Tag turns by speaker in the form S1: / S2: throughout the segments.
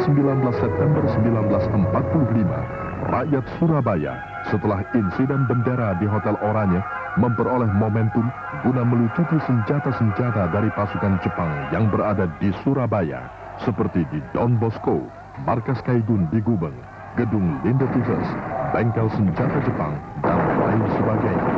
S1: 19 September 1945, rakyat Surabaya setelah insiden bendera di Hotel Oranye memperoleh momentum guna melucuti senjata-senjata dari pasukan Jepang yang berada di Surabaya, seperti di Don Bosco, markas Kaigun di Gubeng, gedung Linde Tuses, bengkel senjata Jepang, dan lain sebagainya.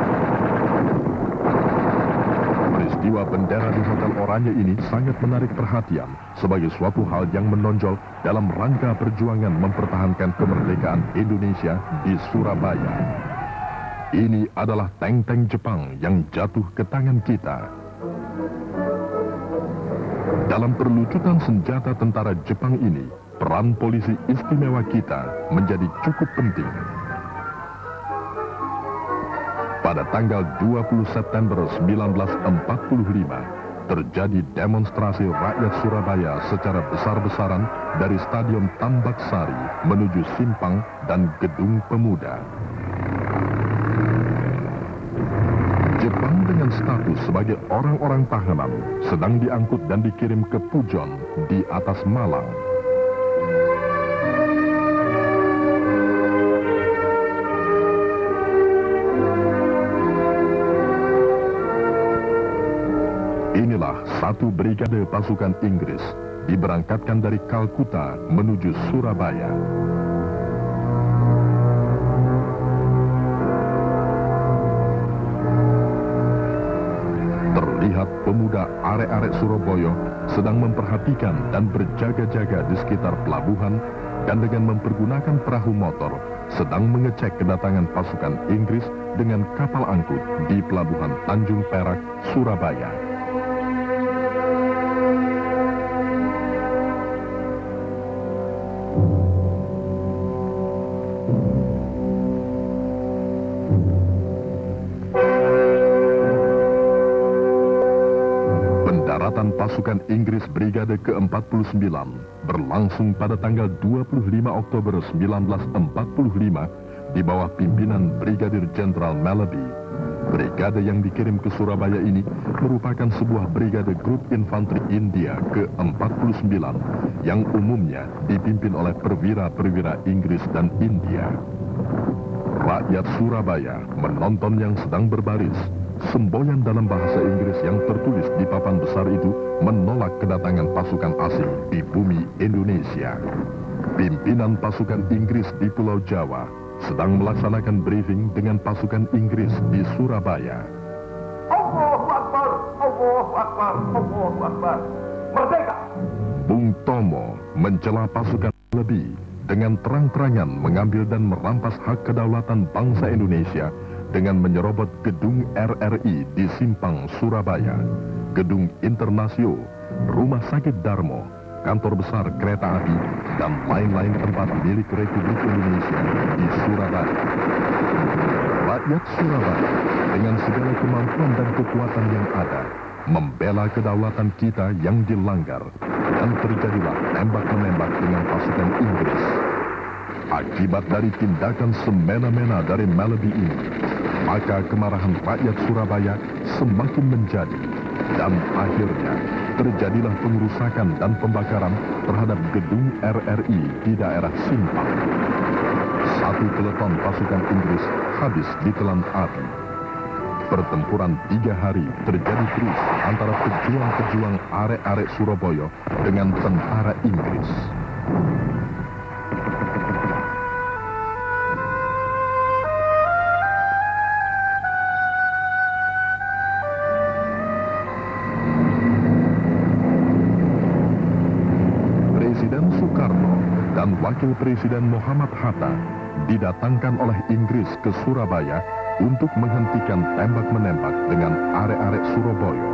S1: Peristiwa bendera di Hotel Oranye ini sangat menarik perhatian sebagai suatu hal yang menonjol dalam rangka perjuangan mempertahankan kemerdekaan Indonesia di Surabaya. Ini adalah tank-tank Jepang yang jatuh ke tangan kita. Dalam perlucutan senjata tentara Jepang ini, peran polisi istimewa kita menjadi cukup penting. Pada tanggal 20 September 1945, terjadi demonstrasi rakyat Surabaya secara besar-besaran dari Stadion Tambak Sari menuju Simpang dan Gedung Pemuda. Jepang dengan status sebagai orang-orang tahanan sedang diangkut dan dikirim ke Pujon di atas Malang. Inilah satu brigade pasukan Inggris diberangkatkan dari Kalkuta menuju Surabaya. Terlihat pemuda arek-arek Surabaya sedang memperhatikan dan berjaga-jaga di sekitar pelabuhan dan dengan mempergunakan perahu motor sedang mengecek kedatangan pasukan Inggris dengan kapal angkut di pelabuhan Tanjung Perak, Surabaya. Pendaratan pasukan Inggris Brigade ke-49 berlangsung pada tanggal 25 Oktober 1945 di bawah pimpinan Brigadir Jenderal Malaby. Brigade yang dikirim ke Surabaya ini merupakan sebuah brigade grup infanteri India ke-49 yang umumnya dipimpin oleh perwira-perwira Inggris dan India. Rakyat Surabaya menonton yang sedang berbaris. Semboyan dalam bahasa Inggris yang tertulis di papan besar itu menolak kedatangan pasukan asing di bumi Indonesia. Pimpinan pasukan Inggris di Pulau Jawa sedang melaksanakan briefing dengan pasukan Inggris di Surabaya.
S2: Allahu Akbar, Allahu Akbar, Allahu Akbar. Merdeka!
S1: Bung Tomo mencela pasukan lebih dengan terang-terangan mengambil dan merampas hak kedaulatan bangsa Indonesia dengan menyerobot gedung RRI di Simpang, Surabaya, gedung Internasio, Rumah Sakit Darmo, kantor besar kereta api, dan lain-lain tempat milik Republik Indonesia di Surabaya. Rakyat Surabaya dengan segala kemampuan dan kekuatan yang ada membela kedaulatan kita yang dilanggar, dan terjadilah tembak-menembak dengan pasukan Inggris. Akibat dari tindakan semena-mena dari Malaby ini, maka kemarahan rakyat Surabaya semakin menjadi, dan akhirnya terjadilah pengerusakan dan pembakaran terhadap gedung RRI di daerah Simpang. Satu peleton pasukan Inggris habis ditelan api. Pertempuran 3 hari terjadi terus antara pejuang-pejuang arek-arek Surabaya dengan tentara Inggris. Presiden Soekarno dan Wakil Presiden Muhammad Hatta didatangkan oleh Inggris ke Surabaya untuk menghentikan tembak-menembak dengan arek-arek Surabaya.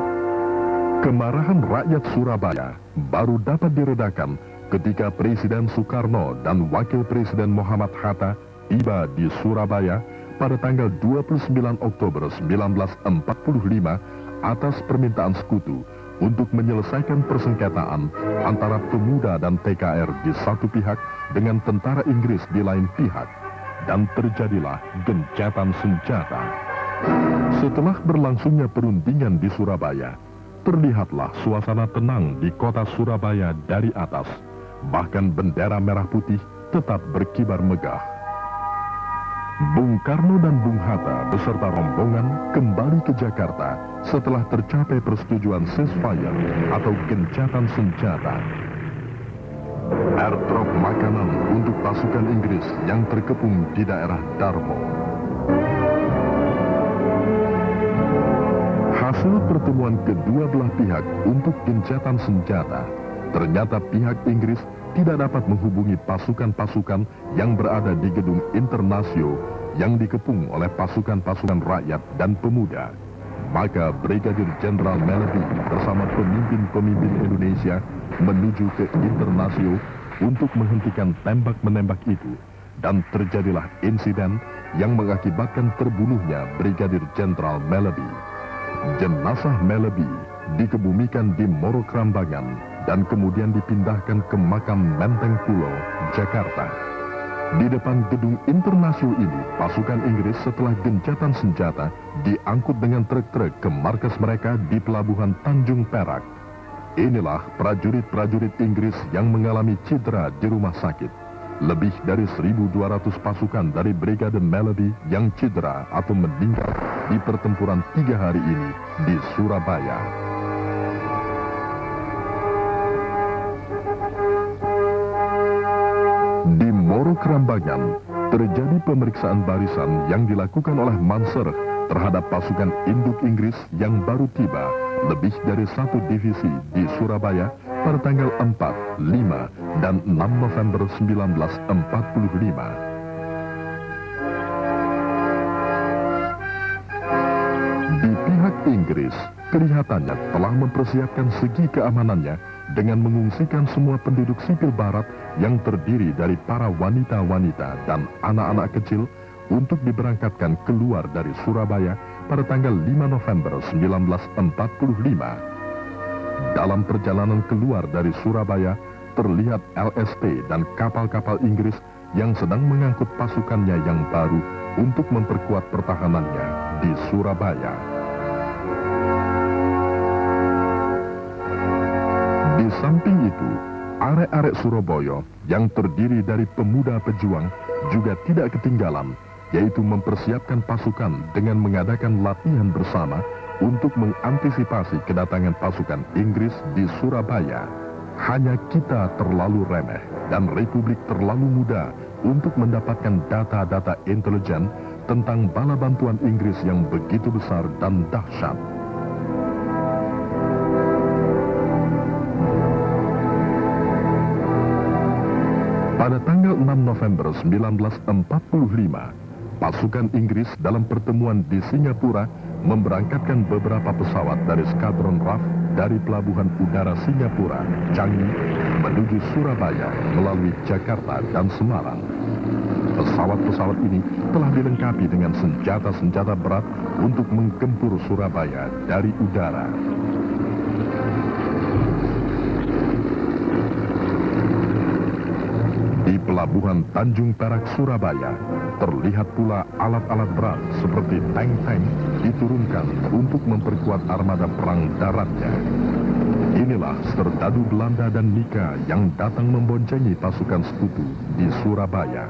S1: Kemarahan rakyat Surabaya baru dapat diredakan ketika Presiden Soekarno dan Wakil Presiden Muhammad Hatta tiba di Surabaya pada tanggal 29 Oktober 1945 atas permintaan sekutu untuk menyelesaikan persengketaan antara pemuda dan TKR di satu pihak dengan tentara Inggris di lain pihak, dan terjadilah gencatan senjata. Setelah berlangsungnya perundingan di Surabaya, terlihatlah suasana tenang di kota Surabaya dari atas, Bahkan bendera merah putih tetap berkibar megah. Bung Karno dan Bung Hatta beserta rombongan kembali ke Jakarta setelah tercapai persetujuan ceasefire atau gencatan senjata. Airdrop makanan untuk pasukan Inggris yang terkepung di daerah Darmo. Hasil pertemuan kedua belah pihak untuk gencatan senjata, ternyata pihak Inggris tidak dapat menghubungi pasukan-pasukan yang berada di gedung Internasio yang dikepung oleh pasukan-pasukan rakyat dan pemuda. Maka Brigadir Jenderal Melody bersama pemimpin-pemimpin Indonesia menuju ke Internasio untuk menghentikan tembak-menembak itu, dan terjadilah insiden yang mengakibatkan terbunuhnya Brigadir Jenderal Melody. Jenazah Melody dikebumikan di Moro Krambangan dan kemudian dipindahkan ke makam Menteng Pulo, Jakarta. Di depan gedung Internasio ini, pasukan Inggris setelah gencatan senjata diangkut dengan truk-truk ke markas mereka di Pelabuhan Tanjung Perak. Inilah prajurit-prajurit Inggris yang mengalami cedera di rumah sakit. Lebih dari 1.200 pasukan dari Brigade Melody yang cedera atau meninggal di pertempuran 3 hari ini di Surabaya. Di Moro Krambangan terjadi pemeriksaan barisan yang dilakukan oleh Manser terhadap pasukan induk Inggris yang baru tiba lebih dari 1 divisi di Surabaya pada tanggal 4, 5, dan 6 November 1945. Di pihak Inggris, kelihatannya telah mempersiapkan segi keamanannya dengan mengungsikan semua penduduk sipil barat yang terdiri dari para wanita-wanita dan anak-anak kecil untuk diberangkatkan keluar dari Surabaya pada tanggal 5 November 1945. Dalam perjalanan keluar dari Surabaya, terlihat LST dan kapal-kapal Inggris yang sedang mengangkut pasukannya yang baru untuk memperkuat pertahanannya di Surabaya. Di samping itu, arek-arek Surabaya yang terdiri dari pemuda pejuang juga tidak ketinggalan, yaitu mempersiapkan pasukan dengan mengadakan latihan bersama untuk mengantisipasi kedatangan pasukan Inggris di Surabaya. Hanya kita terlalu remeh dan Republik terlalu muda untuk mendapatkan data-data intelijen tentang bala bantuan Inggris yang begitu besar dan dahsyat. Pada tanggal 6 November 1945, pasukan Inggris dalam pertemuan di Singapura memberangkatkan beberapa pesawat dari Skadron RAF dari Pelabuhan Udara Singapura, Changi, menuju Surabaya melalui Jakarta dan Semarang. Pesawat-pesawat ini telah dilengkapi dengan senjata-senjata berat untuk menggempur Surabaya dari udara. Di Pelabuhan Tanjung Perak, Surabaya, terlihat pula alat-alat berat seperti tank-tank diturunkan untuk memperkuat armada perang daratnya. Inilah serdadu Belanda dan Nika yang datang memboncengi pasukan sekutu di Surabaya.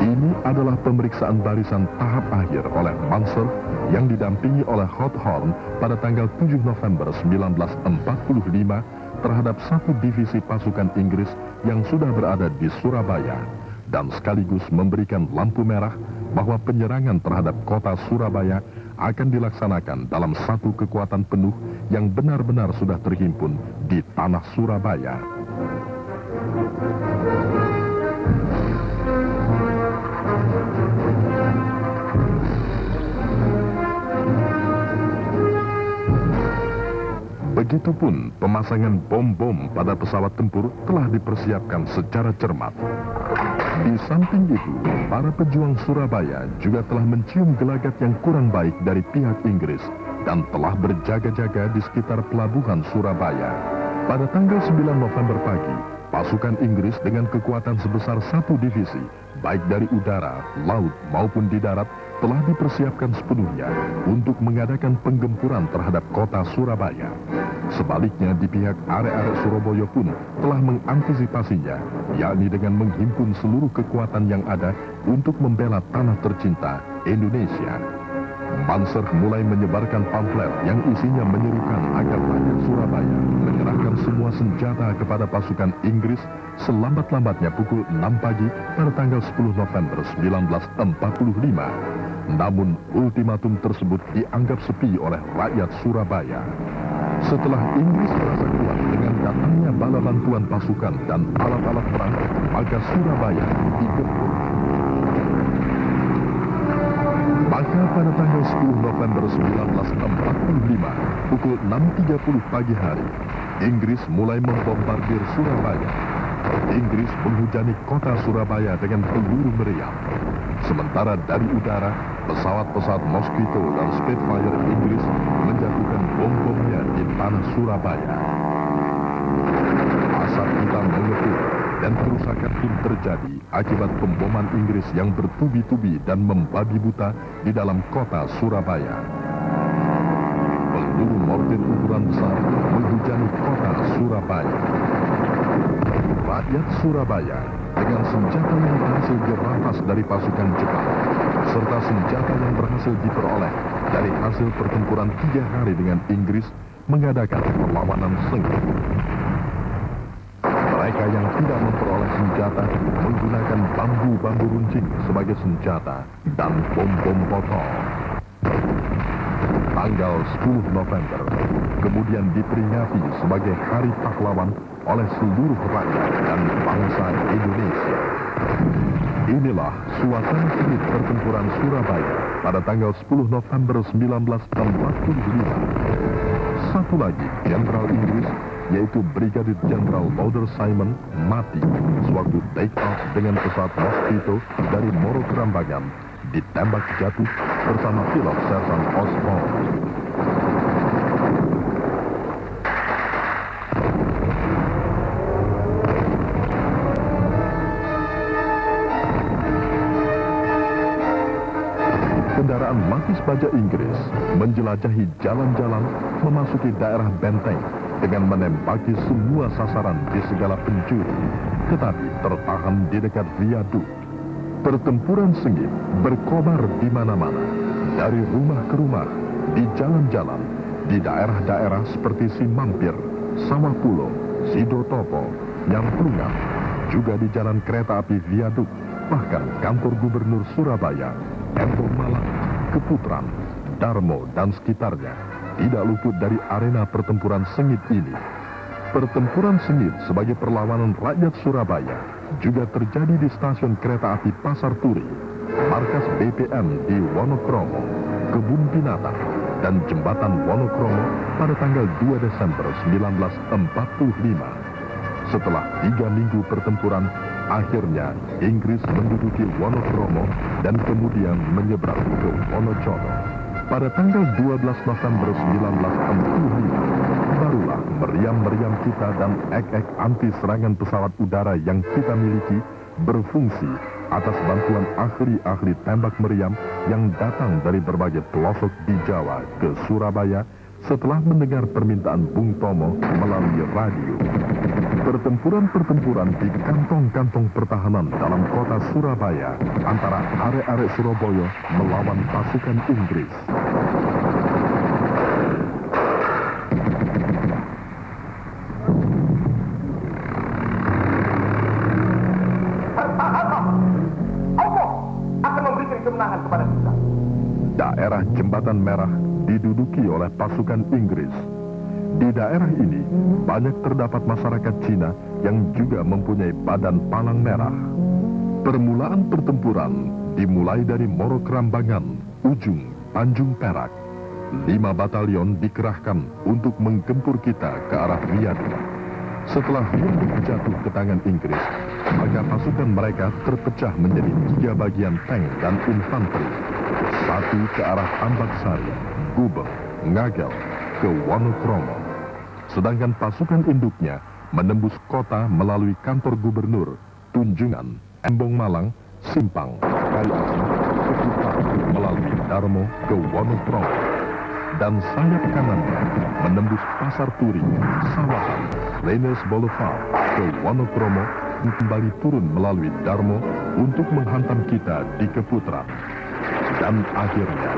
S1: Ini adalah pemeriksaan barisan tahap akhir oleh Manser yang didampingi oleh Hawthorne pada tanggal 7 November 1945 terhadap 1 divisi pasukan Inggris yang sudah berada di Surabaya, dan sekaligus memberikan lampu merah bahwa penyerangan terhadap kota Surabaya akan dilaksanakan dalam satu kekuatan penuh yang benar-benar sudah terhimpun di tanah Surabaya. Begitupun pemasangan bom-bom pada pesawat tempur telah dipersiapkan secara cermat. Di samping itu, para pejuang Surabaya juga telah mencium gelagat yang kurang baik dari pihak Inggris dan telah berjaga-jaga di sekitar pelabuhan Surabaya. Pada tanggal 9 November pagi, pasukan Inggris dengan kekuatan sebesar 1 divisi, baik dari udara, laut maupun di darat, telah dipersiapkan sepenuhnya untuk mengadakan penggempuran terhadap kota Surabaya. Sebaliknya di pihak arek-arek Surabaya pun telah mengantisipasinya, yakni dengan menghimpun seluruh kekuatan yang ada untuk membela tanah tercinta Indonesia. Banser mulai menyebarkan pamflet yang isinya menyerukan agar rakyat Surabaya menyerahkan semua senjata kepada pasukan Inggris selambat-lambatnya pukul 6 pagi pada tanggal 10 November 1945. Namun ultimatum tersebut dianggap sepi oleh rakyat Surabaya. Setelah Inggris merasa kuat dengan datangnya bala bantuan pasukan dan alat-alat perang, maka Surabaya digempur. Maka pada tanggal 10 November 1945, pukul 6.30 pagi hari, Inggris mulai membombardir Surabaya. Inggris menghujani kota Surabaya dengan peluru meriam. Sementara dari udara, pesawat-pesawat Mosquito dan Spitfire Inggris menjatuhkan bom-bomnya di tanah Surabaya. Asap hitam mengepul dan kerusakan pun terjadi akibat pemboman Inggris yang bertubi-tubi dan membabi buta di dalam kota Surabaya. Peluru mortir ukuran besar menghujani kota Surabaya. Rakyat Surabaya dengan senjata yang berhasil dirampas dari pasukan Jepang serta senjata yang berhasil diperoleh dari hasil pertempuran 3 hari dengan Inggris mengadakan perlawanan sengit. Mereka yang tidak memperoleh senjata menggunakan bambu-bambu runcing sebagai senjata dan bom-bom botol. Tanggal 10 November kemudian diperingati sebagai Hari Pahlawan oleh seluruh rakyat dan bangsa Indonesia. Inilah suasana sengit pertempuran Surabaya pada tanggal 10 November 1945. Satu lagi Jenderal Inggris, yaitu Brigadir Jenderal Lauder Simon, mati sewaktu take off dengan pesawat Mosquito dari Moro Kerambangan, ditembak jatuh bersama pilot Sersan Osborne. Kendaraan lapis baja Inggris menjelajahi jalan-jalan memasuki daerah benteng dengan menembaki semua sasaran di segala penjuru, tetapi tertahan di dekat viaduk. Pertempuran sengit berkobar di mana-mana, dari rumah ke rumah, di jalan-jalan, di daerah-daerah seperti Simampir, Sawah Pulo, Sidotopo, Nyamplungan, juga di jalan kereta api viaduk, bahkan kantor gubernur Surabaya, Embong Malang, Keputran, Darmo, dan sekitarnya tidak luput dari arena pertempuran sengit ini. Pertempuran sengit sebagai perlawanan rakyat Surabaya juga terjadi di stasiun kereta api Pasar Turi, markas BPM di Wonokromo, Kebun Binatang, dan Jembatan Wonokromo pada tanggal 2 Desember 1945. Setelah 3 minggu pertempuran, akhirnya Inggris menduduki Wonokromo dan kemudian menyeberang ke Wonocoto. Pada tanggal 12 November 1945, barulah meriam-meriam kita dan ek-ek anti serangan pesawat udara yang kita miliki berfungsi atas bantuan ahli-ahli tembak meriam yang datang dari berbagai pelosok di Jawa ke Surabaya setelah mendengar permintaan Bung Tomo melalui radio. Pertempuran-pertempuran di kantong-kantong pertahanan dalam kota Surabaya antara arek-arek Surabaya melawan pasukan Inggris.
S2: Allah akan memberikan kemenangan kepada kita.
S1: Daerah Jembatan Merah diduduki oleh pasukan Inggris. Di daerah ini banyak terdapat masyarakat Cina yang juga mempunyai badan palang merah. Permulaan pertempuran dimulai dari Moro Kerambangan, ujung Tanjung Perak. 5 batalion dikerahkan untuk menggempur kita ke arah viaduk. Setelah viaduk jatuh ke tangan Inggris, maka pasukan mereka terpecah menjadi 3 bagian tank dan infanteri. Satu ke arah Ambaksari, Gubeng, Ngagel, ke Wonokromo. Sedangkan pasukan induknya menembus kota melalui kantor gubernur, Tunjungan, Embong Malang, Simpang, Kaliasem, ke Putra melalui Darmo ke Wonokromo, dan sayap kanannya menembus Pasar Turi, Sawahan, Lenes Boulevard ke Wonokromo dan kembali turun melalui Darmo untuk menghantam kita di Keputran. Dan akhirnya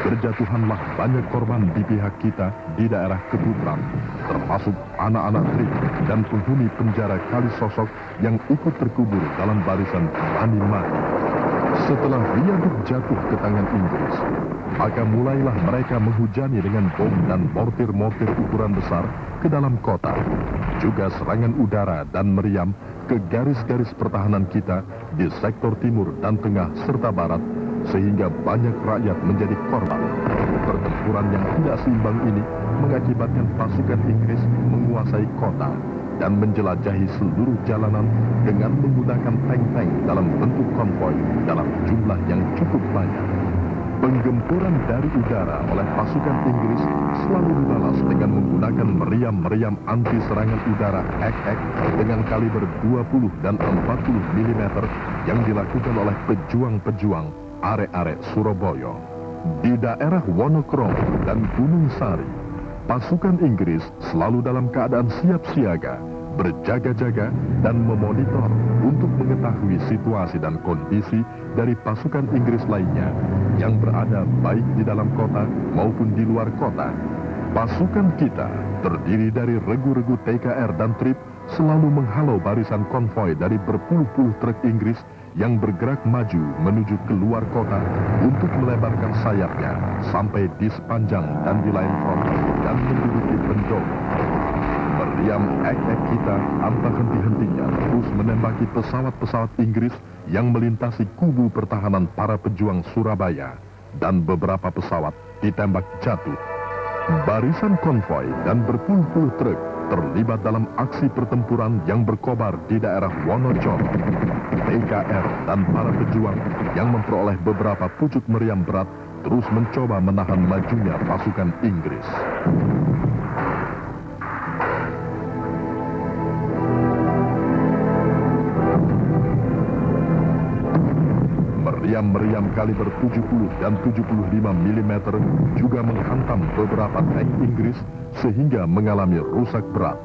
S1: berjatuhanlah banyak korban di pihak kita di daerah Keputran, termasuk anak-anak Trik dan penghuni penjara Kalisosok yang ikut terkubur dalam barisan berani mati. Setelah viaduk jatuh ke tangan Inggris, maka mulailah mereka menghujani dengan bom dan mortir-mortir ukuran besar ke dalam kota, juga serangan udara dan meriam ke garis-garis pertahanan kita di sektor timur dan tengah serta barat, sehingga banyak rakyat menjadi korban. Pertempuran yang tidak seimbang ini mengakibatkan pasukan Inggris menguasai kota dan menjelajahi seluruh jalanan dengan menggunakan tank-tank dalam bentuk konvoi dalam jumlah yang cukup banyak. Penggempuran dari udara oleh pasukan Inggris selalu dibalas dengan menggunakan meriam-meriam anti serangan udara ek-ek dengan kaliber 20 dan 40 mm yang dilakukan oleh pejuang-pejuang arek-arek Surabaya. Di daerah Wonokromo dan Gunung Sari, pasukan Inggris selalu dalam keadaan siap siaga, berjaga-jaga dan memonitor untuk mengetahui situasi dan kondisi dari pasukan Inggris lainnya yang berada baik di dalam kota maupun di luar kota. Pasukan kita terdiri dari regu-regu TKR dan TRIP selalu menghalau barisan konvoi dari berpuluh-puluh truk Inggris yang bergerak maju menuju keluar kota untuk melebarkan sayapnya sampai di sepanjang dan di lain front dan menduduki pendopo. Meriam ek-ek kita tanpa henti-hentinya terus menembaki pesawat-pesawat Inggris yang melintasi kubu pertahanan para pejuang Surabaya, dan beberapa pesawat ditembak jatuh. Barisan konvoi dan berpuluh-puluh truk terlibat dalam aksi pertempuran yang berkobar di daerah Wonocolo. TKR dan para pejuang yang memperoleh beberapa pucuk meriam berat terus mencoba menahan majunya pasukan Inggris. Meriam-meriam kaliber 70 dan 75 mm juga menghantam beberapa tank Inggris sehingga mengalami rusak berat.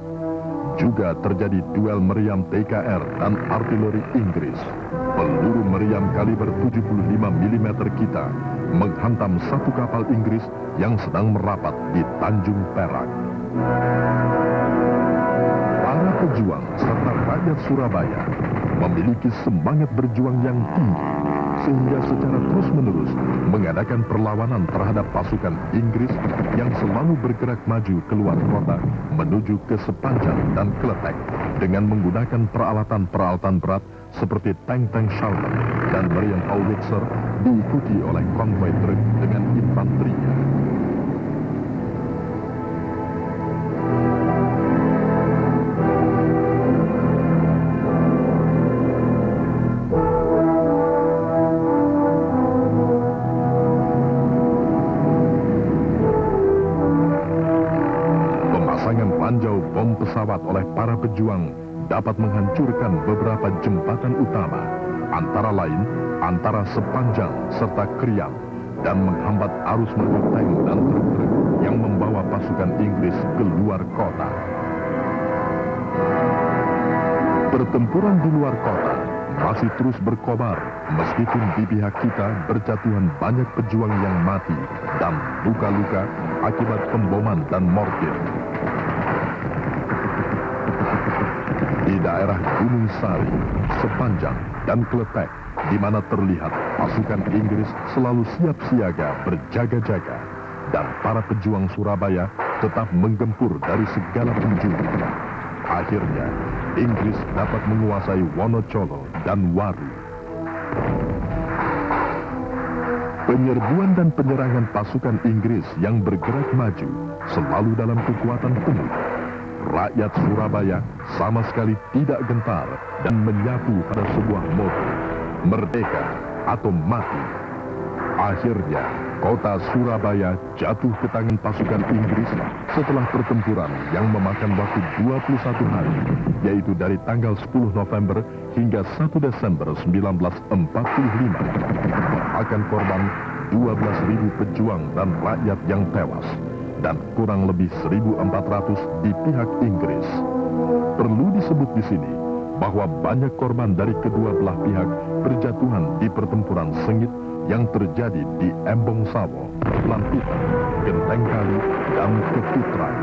S1: Juga terjadi duel meriam TKR dan artileri Inggris. Peluru meriam kaliber 75 mm kita menghantam satu kapal Inggris yang sedang merapat di Tanjung Perak. Para pejuang serta rakyat Surabaya memiliki semangat berjuang yang tinggi, sehingga secara terus-menerus mengadakan perlawanan terhadap pasukan Inggris yang selalu bergerak maju keluar kota menuju ke Sepanjang dan Kletek dengan menggunakan peralatan-peralatan berat seperti tank-tank Shelton dan meriam howitzer, diikuti oleh konvoi truk dengan infanterinya. Ranjau bom pesawat oleh para pejuang dapat menghancurkan beberapa jembatan utama, antara lain antara Sepanjang serta Krian, dan menghambat arus maju tank dan truk-truk yang membawa pasukan Inggris keluar kota. Pertempuran di luar kota masih terus berkobar meskipun di pihak kita berjatuhan banyak pejuang yang mati dan luka-luka akibat pemboman dan mortir. Di daerah Gunung Sari, Sepanjang, dan Kletek, di mana terlihat pasukan Inggris selalu siap siaga berjaga-jaga, dan para pejuang Surabaya tetap menggempur dari segala penjuru. Akhirnya, Inggris dapat menguasai Wonocolo dan Waru. Penyerbuan dan penyerangan pasukan Inggris yang bergerak maju selalu dalam kekuatan penuh. Rakyat Surabaya sama sekali tidak gentar dan menyapu pada sebuah moto, merdeka atau mati. Akhirnya, kota Surabaya jatuh ke tangan pasukan Inggris setelah pertempuran yang memakan waktu 21 hari, yaitu dari tanggal 10 November hingga 1 Desember 1945 memakan korban 12.000 pejuang dan rakyat yang tewas dan kurang lebih 1.400 di pihak Inggris. Perlu disebut di sini bahwa banyak korban dari kedua belah pihak berjatuhan di pertempuran sengit yang terjadi di Embong Sawo, Lampitan, Genteng Kali, dan Keputran.